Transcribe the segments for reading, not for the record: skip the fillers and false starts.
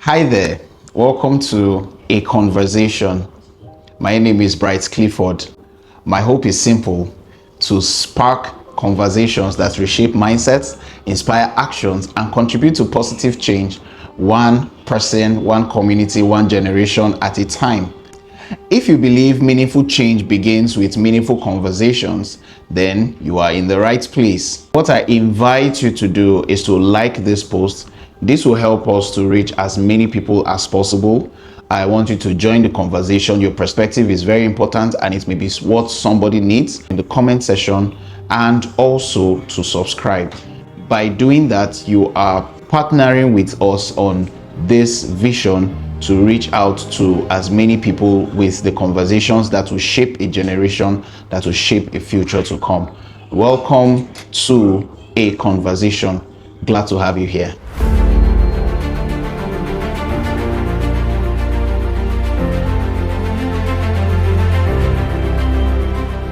Hi there, welcome to A Conversation. My name is Bright Clifford. My hope is simple: to spark conversations that reshape mindsets, inspire actions, and contribute to positive change, one person, one community, one generation at a time. If you believe meaningful change begins with meaningful conversations, then you are in the right place. What I invite you to do is to like this post. This will help us to reach as many people as possible. I want you to join the conversation. Your perspective is very important and it may be what somebody needs in the comment section, and also to subscribe. By doing that, you are partnering with us on this vision to reach out to as many people with the conversations that will shape a generation, that will shape a future to come. Welcome to A Conversation. Glad to have you here.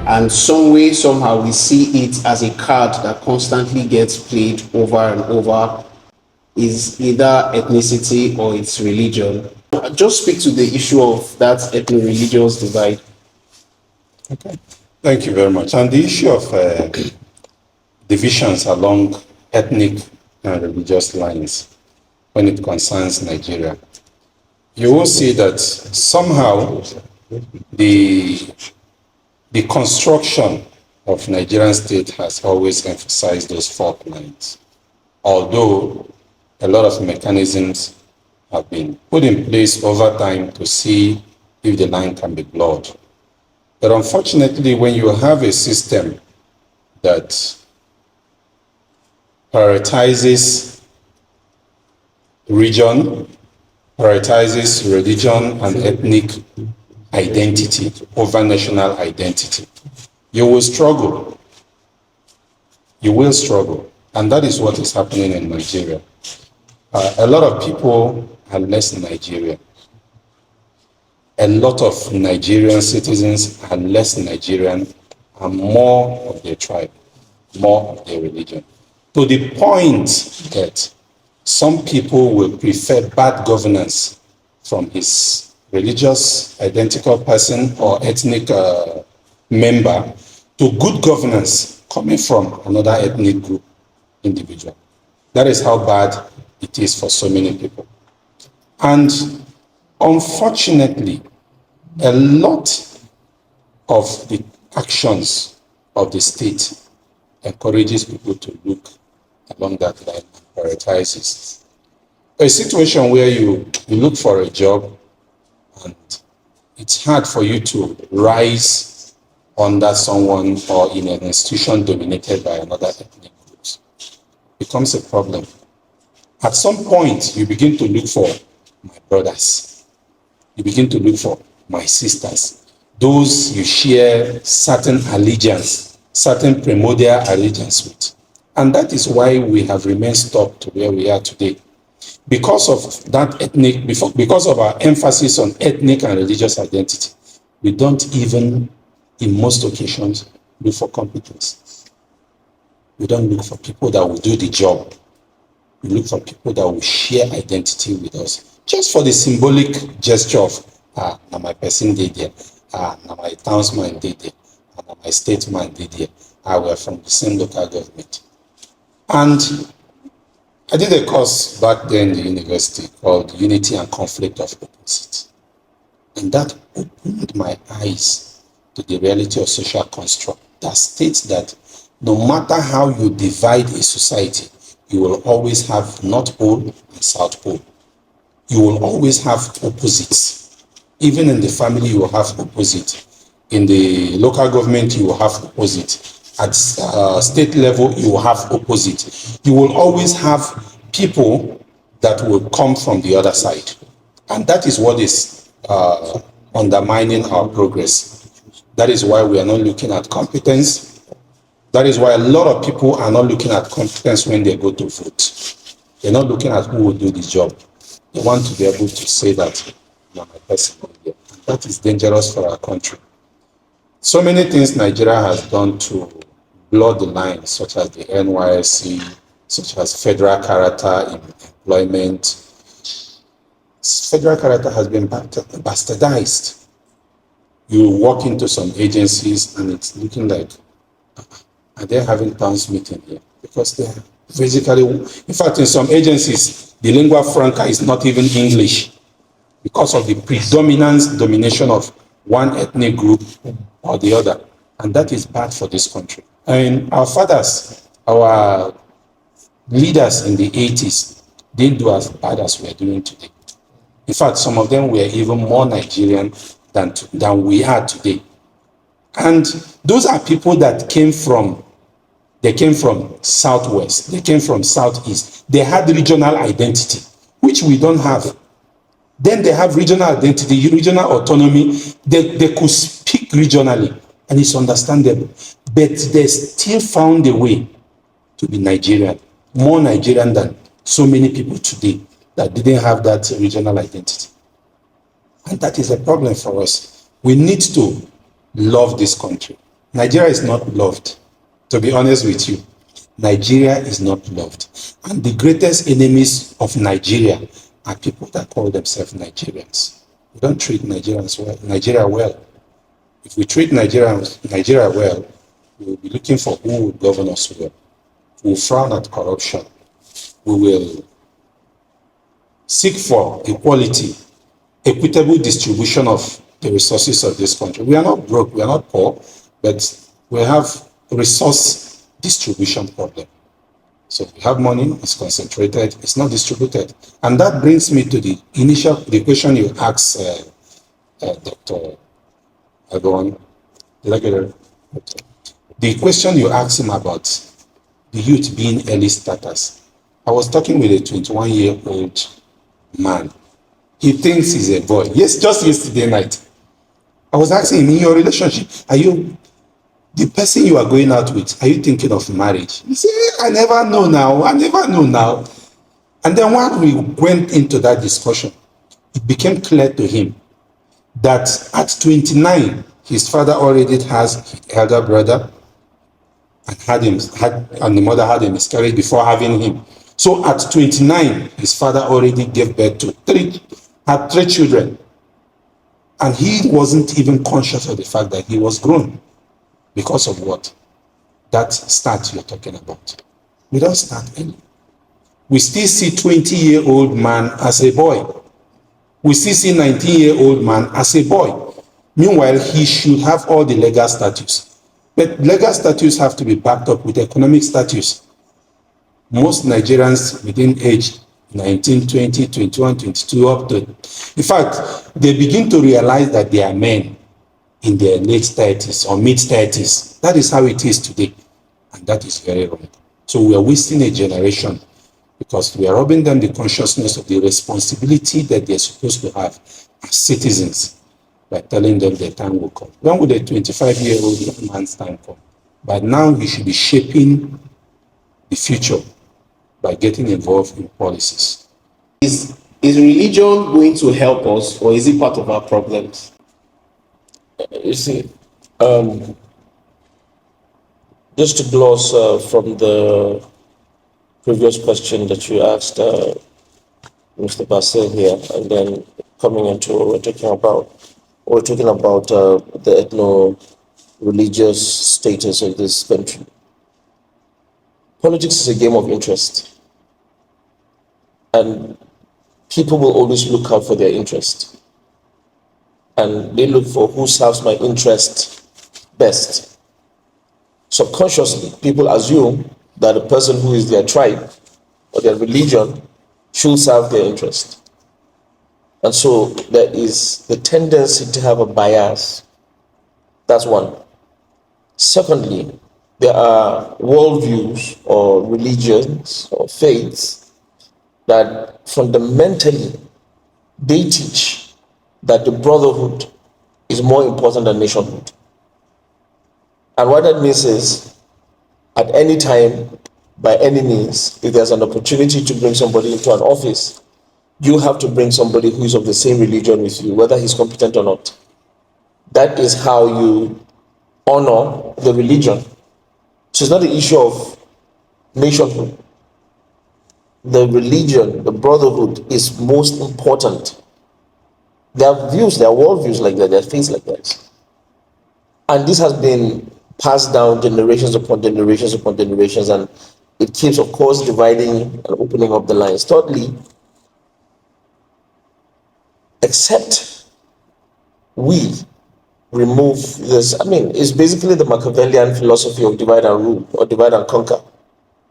And some way, somehow, we see it as a card that constantly gets played over and over, is either ethnicity or it's religion. Just speak to the issue of that ethno-religious divide. Okay, thank you very much. And the issue of divisions along ethnic and religious lines when it concerns Nigeria, you will see that somehow the construction of Nigerian state has always emphasized those fault lines, although a lot of mechanisms have been put in place over time to see if the line can be blurred. But unfortunately, when you have a system that prioritizes region, prioritizes religion and ethnic identity over national identity, you will struggle. You will struggle. And that is what is happening in Nigeria. A lot of people are less Nigerian. A lot of Nigerian citizens are less Nigerian and more of their tribe, more of their religion. To the point that some people will prefer bad governance from his religious identical person or ethnic member to good governance coming from another ethnic group individual. That is how bad it is for so many people. And unfortunately, a lot of the actions of the state encourages people to look along that line and prioritizes. A situation where you look for a job and it's hard for you to rise under someone or in an institution dominated by another ethnic group becomes a problem. At some point, you begin to look for my brothers. You begin to look for my sisters. Those you share certain allegiance, certain primordial allegiance with. And that is why we have remained stuck to where we are today. Because of that because of our emphasis on ethnic and religious identity, we don't even, in most occasions, look for competence. We don't look for people that will do the job. We look for people that will share identity with us, just for the symbolic gesture of, now my person did there, now my townsman did there, now my statesman did there, we are from the same local government. And I did a course back then in the university called Unity and Conflict of Opposites. And that opened my eyes to the reality of social construct that states that no matter how you divide a society, you will always have North Pole and South Pole. You will always have opposites. Even in the family, you will have opposite. In the local government, you will have opposite. At state level, you will have opposite. You will always have people that will come from the other side. And that is what is undermining our progress. That is why we are not looking at competence. That is why a lot of people are not looking at competence when they go to vote. They're not looking at who will do the job. They want to be able to say that, no, my person is here. That is dangerous for our country. So many things Nigeria has done to blur the lines, such as the NYSC, such as federal character in employment, federal character has been bastardized. You walk into some agencies and it's looking like, are they having towns meeting here? Because they're basically, in fact, in some agencies, the lingua franca is not even English because of the domination of one ethnic group or the other. And that is bad for this country. And our fathers, our leaders in the 80s didn't do as bad as we're doing today. In fact, some of them were even more Nigerian than we are today. And those are people that came from Southwest, they came from Southeast. They had regional identity, which we don't have. Then they have regional identity, regional autonomy. They could speak regionally, and it's understandable. But they still found a way to be Nigerian, more Nigerian than so many people today that didn't have that regional identity. And that is a problem for us. We need to love this country. Nigeria is not loved, to be honest with you. Nigeria is not loved. And the greatest enemies of Nigeria are people that call themselves Nigerians. We don't treat Nigeria well. If we treat Nigeria well, we will be looking for who will govern us well. We will frown at corruption. We will seek for equality, equitable distribution of the resources of this country. We are not broke, we are not poor, but we have a resource distribution problem. So we have money, it's concentrated, it's not distributed. And that brings me to the question you asked Dr. Aluwong. The question you asked him about the youth being early starters. I was talking with a 21-year-old man. He thinks he's a boy. Yes, just yesterday night. I was asking him, in your relationship, the person you are going out with, are you thinking of marriage? He said, I never know now. And then when we went into that discussion, it became clear to him that at 29, his father already has his elder brother and the mother had a miscarriage before having him. So at 29, his father already gave birth to three children. And he wasn't even conscious of the fact that he was grown. Because of what? That start you're talking about. We don't start early. We still see 20-year-old man as a boy. We still see 19-year-old man as a boy. Meanwhile, he should have all the legal status. But legal status have to be backed up with economic status. Most Nigerians within age 19, 20, 21, 22 up to... In fact, they begin to realize that they are men in their late 30s or mid 30s. That is how it is today. And that is very wrong. So we are wasting a generation because we are robbing them the consciousness of the responsibility that they're supposed to have as citizens by telling them their time will come. When would a 25-year-old young man's time come? But now he should be shaping the future by getting involved in policies. Is religion going to help us, or is it part of our problems? You see, just to gloss from the previous question that you asked Mr. Basil here, and then coming into what we're talking about. We're talking about the ethno-religious status of this country. Politics is a game of interest, and people will always look out for their interest, and they look for who serves my interest best. Subconsciously, people assume that the person who is their tribe or their religion should serve their interest. And so there is the tendency to have a bias. That's one. Secondly, there are worldviews or religions or faiths that fundamentally they teach that the brotherhood is more important than nationhood. And what that means is, at any time, by any means, if there's an opportunity to bring somebody into an office, you have to bring somebody who is of the same religion with you, whether he's competent or not. That is how you honor the religion. So it's not the issue of nationhood. The religion, the brotherhood is most important There are views, there are worldviews like that, there are things like that. And this has been passed down generations upon generations upon generations, and it keeps, of course, dividing and opening up the lines. Thirdly, except we remove this, I mean, it's basically the Machiavellian philosophy of divide and rule or divide and conquer.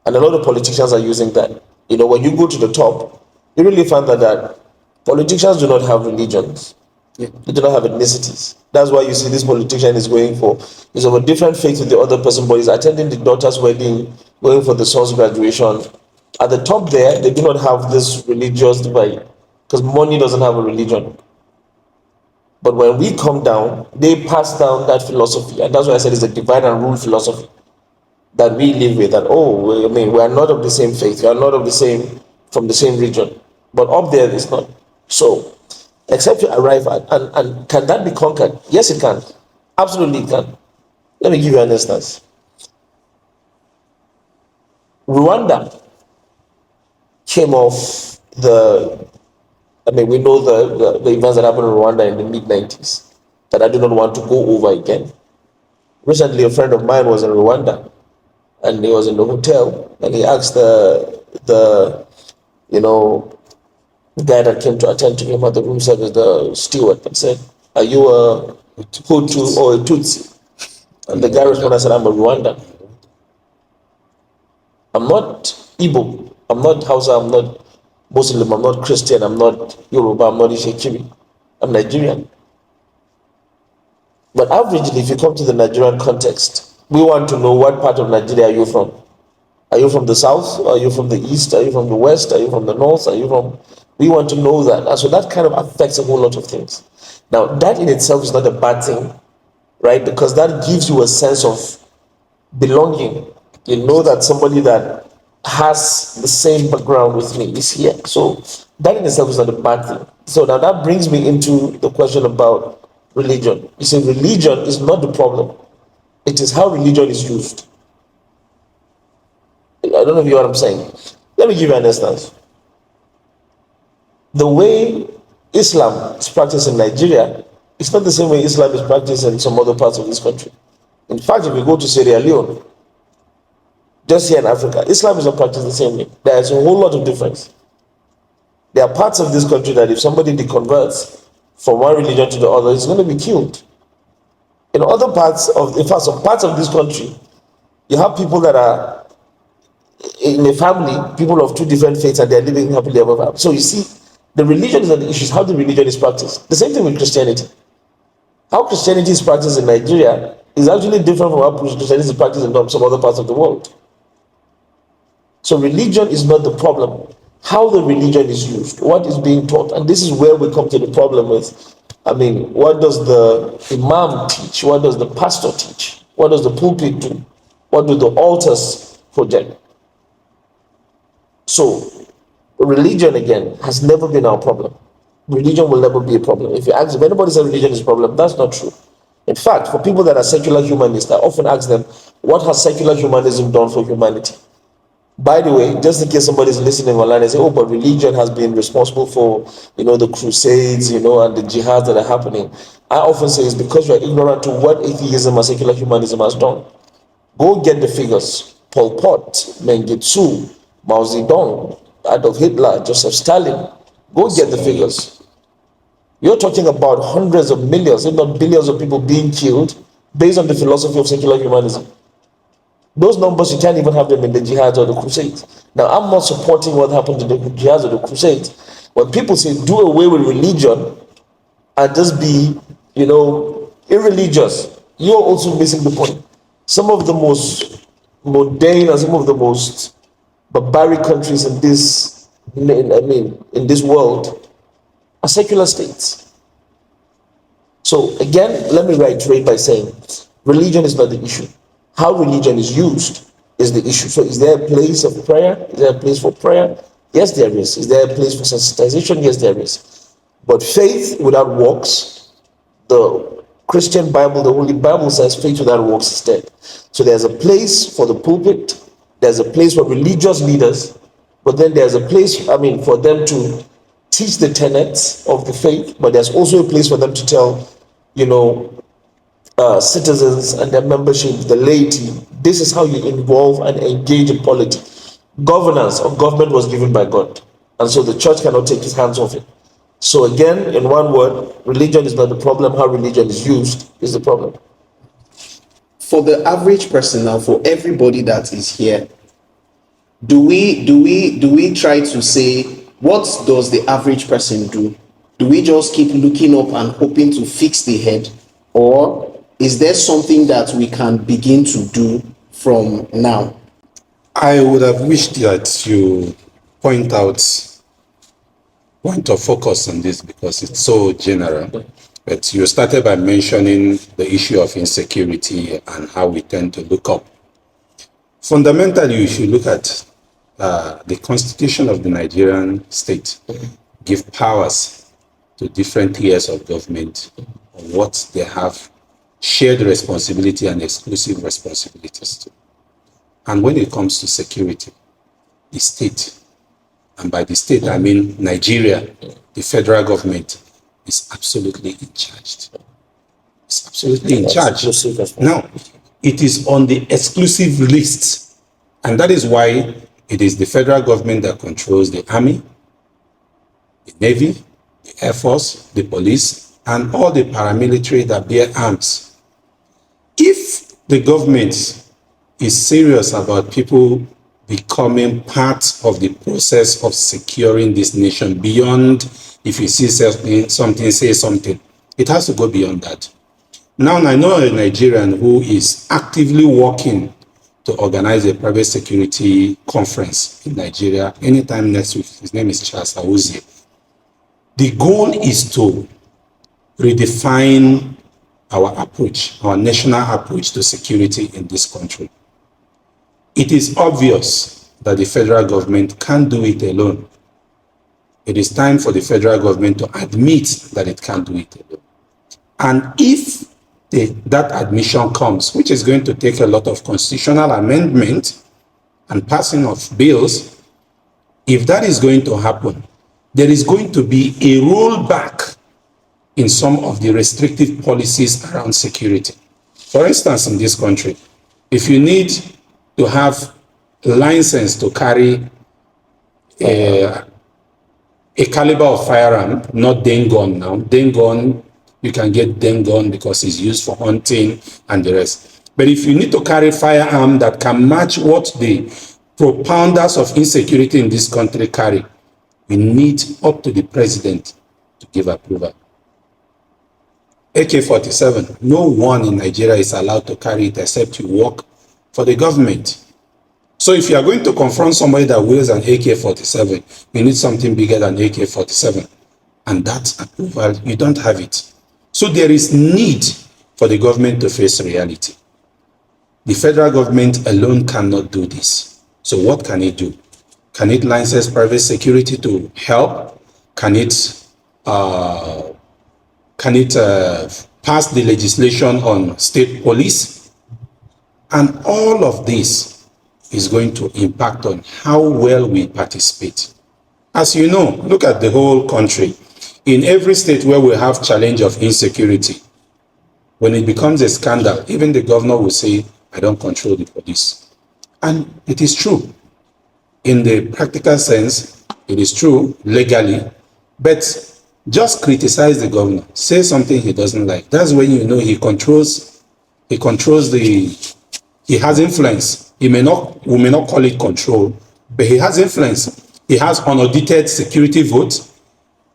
And a lot of politicians are using that. You know, when you go to the top, you really find that politicians do not have religions. Yeah. They do not have ethnicities. That's why you see this politician is going for, is of a different faith with the other person, but he's attending the daughter's wedding, going for the son's graduation. At the top there, they do not have this religious divide because money doesn't have a religion. But when we come down, they pass down that philosophy. And that's why I said it's a divide and rule philosophy that we live with. That, oh, I mean, we are not of the same faith. We are not of the same, from the same region. But up there, it's not. So, except you arrive at, and can that be conquered? Yes, it can. Absolutely, it can. Let me give you an instance. Rwanda came off we know the events that happened in Rwanda in the mid-90s that I do not want to go over again. Recently, a friend of mine was in Rwanda, and he was in the hotel, and he asked the guy that came to attend to him at the room service, the steward, and said, "Are you a Hutu or a Tutsi?" And the guy responded, I said, "I'm a Rwandan. I'm not Igbo, I'm not Hausa, I'm not Muslim, I'm not Christian, I'm not Yoruba, I'm not Ishekiri, I'm Nigerian." But averagely, if you come to the Nigerian context, we want to know what part of Nigeria are you from. Are you from the south? Are you from the east? Are you from the west? Are you from the north? We want to know that. And so that kind of affects a whole lot of things. Now, that in itself is not a bad thing, right? Because that gives you a sense of belonging. You know that somebody that has the same background with me is here. So that in itself is not a bad thing. So now that brings me into the question about religion. You see, religion is not the problem. It is how religion is used. I don't know if you know what I'm saying. Let me give you an instance. The way Islam is practiced in Nigeria is not the same way Islam is practiced in some other parts of this country. In fact, if you go to Sierra Leone, just here in Africa, Islam is not practiced the same way. There is a whole lot of difference. There are parts of this country that if somebody deconverts from one religion to the other, he's going to be killed. In other parts of, in fact, some parts of this country, you have people that are in a family, people of two different faiths, and they're living happily ever after. So you see, the religion is not the issue, it's how the religion is practiced. The same thing with Christianity. How Christianity is practiced in Nigeria is actually different from how Christianity is practiced in some other parts of the world. So religion is not the problem. How the religion is used, what is being taught, and this is where we come to the problem with, what does the imam teach? What does the pastor teach? What does the pulpit do? What do the altars project? So religion, again, has never been our problem. Religion will never be a problem. If you ask, if anybody says religion is a problem, that's not true. In fact, for people that are secular humanists, I often ask them, what has secular humanism done for humanity? By the way, just in case somebody's listening online and say, oh, but religion has been responsible for, the crusades, and the jihads that are happening. I often say it's because you're ignorant to what atheism and secular humanism has done. Go get the figures. Pol Pot, Mengistu, Mao Zedong, Adolf Hitler, Joseph Stalin. Go get the figures. You're talking about hundreds of millions, if not billions of people being killed based on the philosophy of secular humanism. Those numbers, you can't even have them in the jihads or the crusades. Now, I'm not supporting what happened to the jihads or the crusades. When people say do away with religion and just be, irreligious, you're also missing the point. Some of the most mundane and some of the most barbaric countries in this world are secular states. So again, let me reiterate by saying, religion is not the issue. How religion is used is the issue. So is there a place of prayer? Is there a place for prayer? Yes, there is. Is there a place for sensitization? Yes, there is. But faith without works, the Christian Bible, the Holy Bible says faith without works is dead. So there's a place for the pulpit, there's a place for religious leaders, but then there's a place, for them to teach the tenets of the faith, but there's also a place for them to tell, citizens and their membership, the laity, this is how you involve and engage in polity. Governance of government was given by God, and so the church cannot take its hands off it. So again, in one word, religion is not the problem. How religion is used is the problem. For the average person now, for everybody that is here, do we try to say, what does the average person do? Do we just keep looking up and hoping to fix the head, or is there something that we can begin to do from now? I would have wished that you point of focus on this because it's so general. But you started by mentioning the issue of insecurity and how we tend to look up. Fundamentally, you should look at the constitution of the Nigerian state, give powers to different tiers of government on what they have shared responsibility and exclusive responsibilities to. And when it comes to security, the state, and by the state I mean Nigeria, the federal government is absolutely in charge. It's absolutely in charge. Now, it is on the exclusive list, and that is why it is the federal government that controls the army, the navy, the air force, the police, and all the paramilitary that bear arms. If the government is serious about people becoming part of the process of securing this nation beyond, if you see something, say something, it has to go beyond that. Now, I know a Nigerian who is actively working to organize a private security conference in Nigeria anytime next week. His name is Charles Awuzie. The goal is to redefine our approach, our national approach to security in this country. It is obvious that the federal government can't do it alone. It is time for the federal government to admit that it can't do it alone. And if that admission comes, which is going to take a lot of constitutional amendment and passing of bills, if that is going to happen, there is going to be a rollback in some of the restrictive policies around security. For instance, in this country, if you need to have a license to carry a caliber of firearm, not den gun now. Den gun, you can get den gun because it's used for hunting and the rest. But if you need to carry firearm that can match what the propounders of insecurity in this country carry, we need up to the president to give approval. AK-47, no one in Nigeria is allowed to carry it except you work for the government. So if you are going to confront somebody that wields an AK-47, you need something bigger than AK-47. And that approval, you don't have it. So there is need for the government to face reality. The federal government alone cannot do this. So what can it do? Can it license private security to help? Can it pass the legislation on state police? And all of this is going to impact on how well we participate. As you know, look at the whole country. In every state where we have challenge of insecurity, when it becomes a scandal, even the governor will say, I don't control the police. And it is true. In the practical sense, it is true legally, but just criticize the governor, say something he doesn't like. That's when you know he controls he has influence. We may not call it control, but he has influence. He has unaudited security votes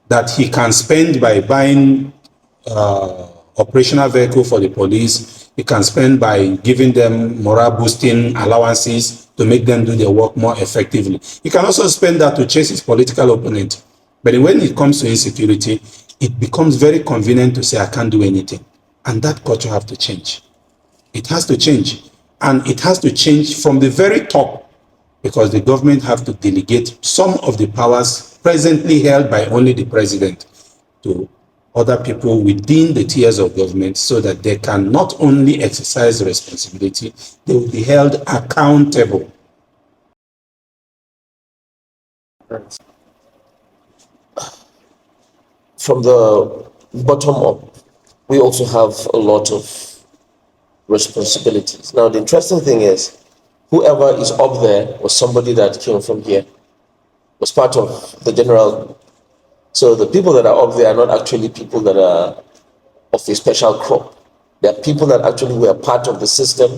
that he can spend by buying operational vehicle for the police. He can spend by giving them morale boosting allowances to make them do their work more effectively. He can also spend that to chase his political opponent. But when it comes to insecurity, it becomes very convenient to say, I can't do anything. And that culture has to change. It has to change. And it has to change from the very top, because the government have to delegate some of the powers presently held by only the president to other people within the tiers of government, so that they can not only exercise responsibility, they will be held accountable. from the bottom up, we also have a lot of responsibilities. Now, the interesting thing is, whoever is up there was somebody that came from here, was part of the general. So the people that are up there are not actually people that are of a special crop. They are people that actually were part of the system.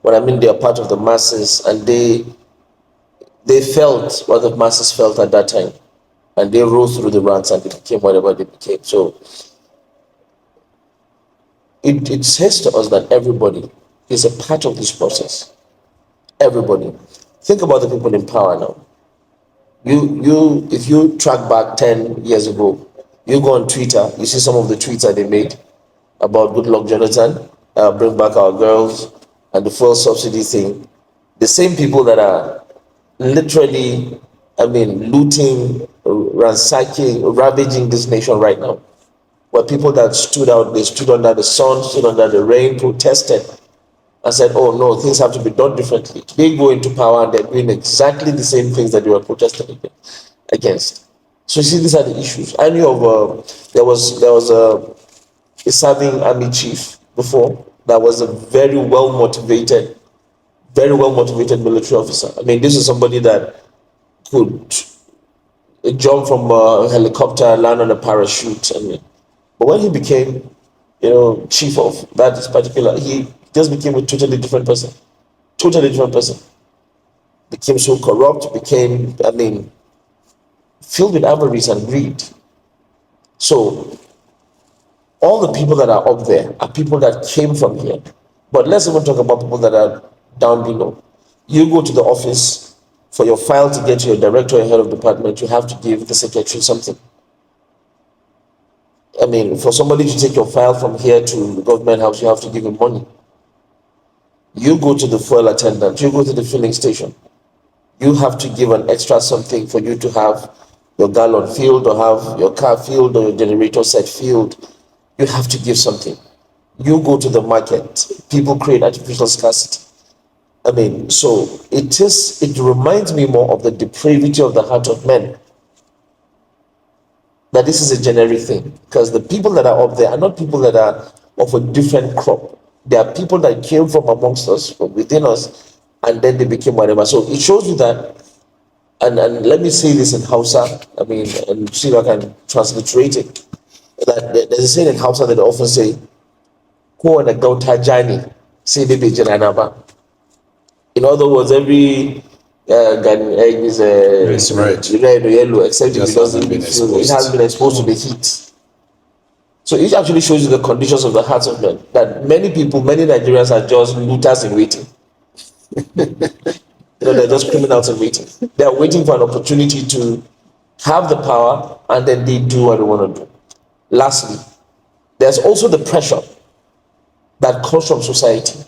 What I mean, they are part of the masses, and they felt what the masses felt at that time, and they rose through the ranks and they became whatever they became. So it says to us that everybody is a part of this process. Everybody. Think about the people in power now. If you track back 10 years ago, you go on Twitter, you see some of the tweets that they made about good luck Jonathan, bring back our girls, and the fuel subsidy thing. The same people that are literally, looting, ransacking, ravaging this nation right now, were people that stood out, they stood under the sun, stood under the rain, protested, and said, oh no, things have to be done differently. They go into power and they're doing exactly the same things that they were protesting against. So you see, these are the issues. I knew of there was a serving army chief before that was a very well motivated military officer. This is somebody that could jump from a helicopter, land on a parachute. But when he became, chief of that particular, he just became a totally different person. Totally different person. Became so corrupt, became, filled with avarice and greed. So all the people that are up there are people that came from here. But let's even talk about people that are down below. You go to the office, for your file to get to your director or head of department, you have to give the secretary something. For somebody to take your file from here to the government house, you have to give him money. You go to the fuel attendant, you go to the filling station, you have to give an extra something for you to have your gallon filled or have your car filled or your generator set filled. You have to give something. You go to the market, people create artificial scarcity. So it reminds me more of the depravity of the heart of men. That this is a generic thing, because the people that are up there are not people that are of a different crop. They are people that came from amongst us, from within us, and then they became whatever. So it shows you that, and let me say this in Hausa, and see if I can transliterate it. That there's a saying in Hausa that they often say, "Ko na gauta jani, sai dai bai jira na ba." In other words, every egg is red or yellow, except if it doesn't it has been exposed to the heat. So it actually shows you the conditions of the hearts of men. That many people, many Nigerians are just looters in waiting. They're just criminals in waiting. They are waiting for an opportunity to have the power, and then they do what they want to do. Lastly, there's also the pressure that comes from society.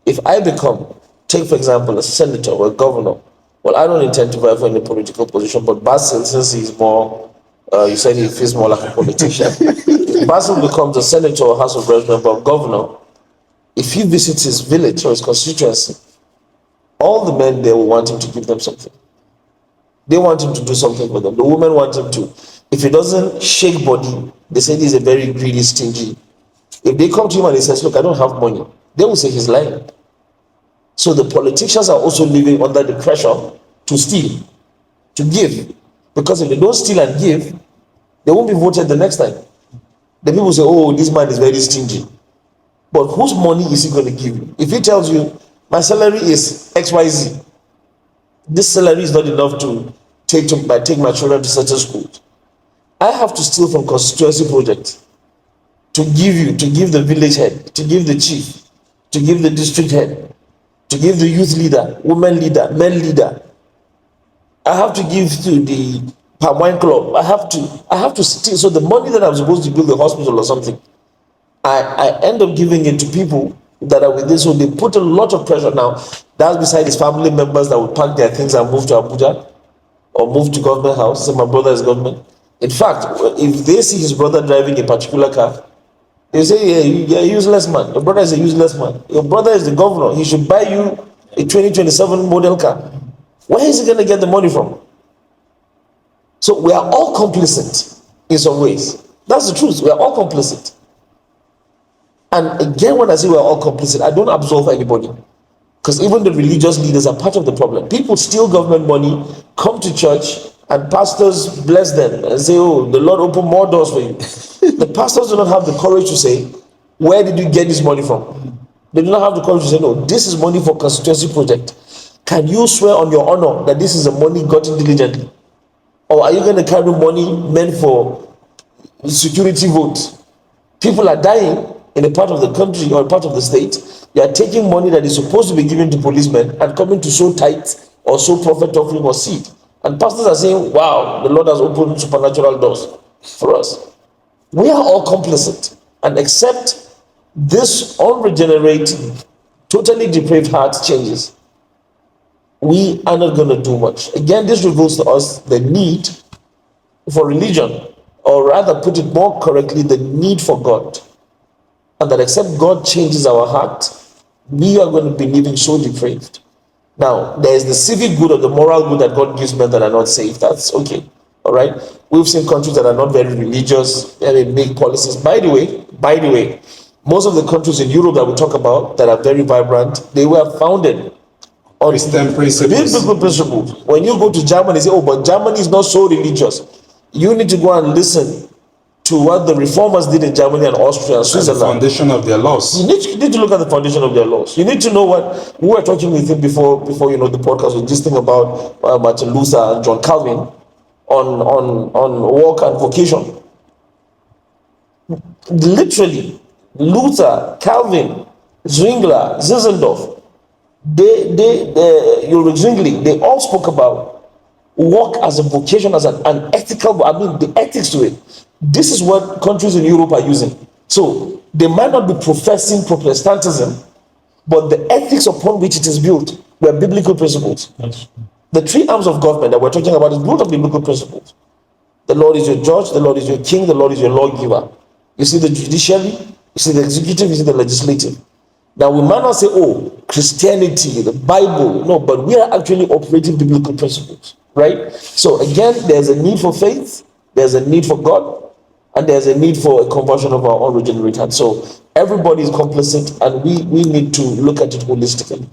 If I become, take for example, a senator or a governor, well, I don't intend to vie for any political position, but Basil, since he's more, you said he feels more like a politician. If Basil becomes a senator or House of Representatives or governor, if he visits his village or his constituency, all the men there will want him to give them something. They want him to do something for them. The women want him to. If he doesn't shake body, they say he's a very greedy, stingy. If they come to him and he says, look, I don't have money, they will say he's lying. So the politicians are also living under the pressure to steal, to give. Because if they don't steal and give, they won't be voted the next time. The people say, oh, this man is very stingy. But whose money is he going to give you? If he tells you, my salary is XYZ, this salary is not enough to take my children to certain schools, I have to steal from constituency projects to give you, to give the village head, to give the chief, to give the district head, to give the youth leader, women leader, men leader. I have to give to the palm wine club. I have to steal. So the money that I'm supposed to build a hospital or something, I end up giving it to people that are with this. So they put a lot of pressure. Now, that's beside his family members that will pack their things and move to Abuja or move to government house. Say my brother is government. In fact, if they see his brother driving a particular car, they say, yeah, you're a useless man. Your brother is a useless man. Your brother is the governor. He should buy you a 2027 model car. Where is he going to get the money from? So we are all complicit. in some ways. That's the truth. We are all complicit. And again, when I say we are all complicit, I don't absolve anybody. Because even the religious leaders are part of the problem. People steal government money, come to church, and pastors bless them and say, oh, the Lord opened more doors for you. The pastors do not have the courage to say, where did you get this money from? They do not have the courage to say, no, this is money for constituency project. Can you swear on your honor that this is a money gotten diligently? Or are you going to carry money meant for security votes? People are dying in a part of the country or a part of the state. You are taking money that is supposed to be given to policemen and coming to sow tithe or sow prophet offering or seed. And pastors are saying, wow, the Lord has opened supernatural doors for us. We are all complicit. And except this unregenerate, totally depraved heart changes, we are not going to do much. Again, this reveals to us the need for religion, or rather, put it more correctly, the need for God. And that except God changes our heart, we are going to be living so depraved. Now, there is the civic good or the moral good that God gives men that are not saved. That's okay. All right. We've seen countries that are not very religious, and they make policies. By the way, most of the countries in Europe that we talk about that are very vibrant, they were founded on Christian principles. biblical principles. When you go to Germany, say, oh, but Germany is not so religious. You need to go and listen to what the reformers did in Germany and Austria and Switzerland. The foundation of their laws. You need to look at the foundation of their laws. You need to know what we were talking with him before the podcast was this thing about Martin Luther and John Calvin on work and vocation. Literally, Luther, Calvin, Zwingli, Zinzendorf, Ulrich Zwingli, they all spoke about work as a vocation, as an ethical, the ethics to it. This is what countries in Europe are using. So they might not be professing Protestantism, but the ethics upon which it is built were biblical principles. The three arms of government that we're talking about is built on biblical principles. The Lord is your judge, the Lord is your king, the Lord is your lawgiver. You see the judiciary, you see the executive, you see the legislative. Now we might not say, oh, Christianity, the Bible, no, but we are actually operating biblical principles, right? So again, there's a need for faith, there's a need for God, and there's a need for a conversion of our unregenerate heart. So everybody is complicit, and we need to look at it holistically.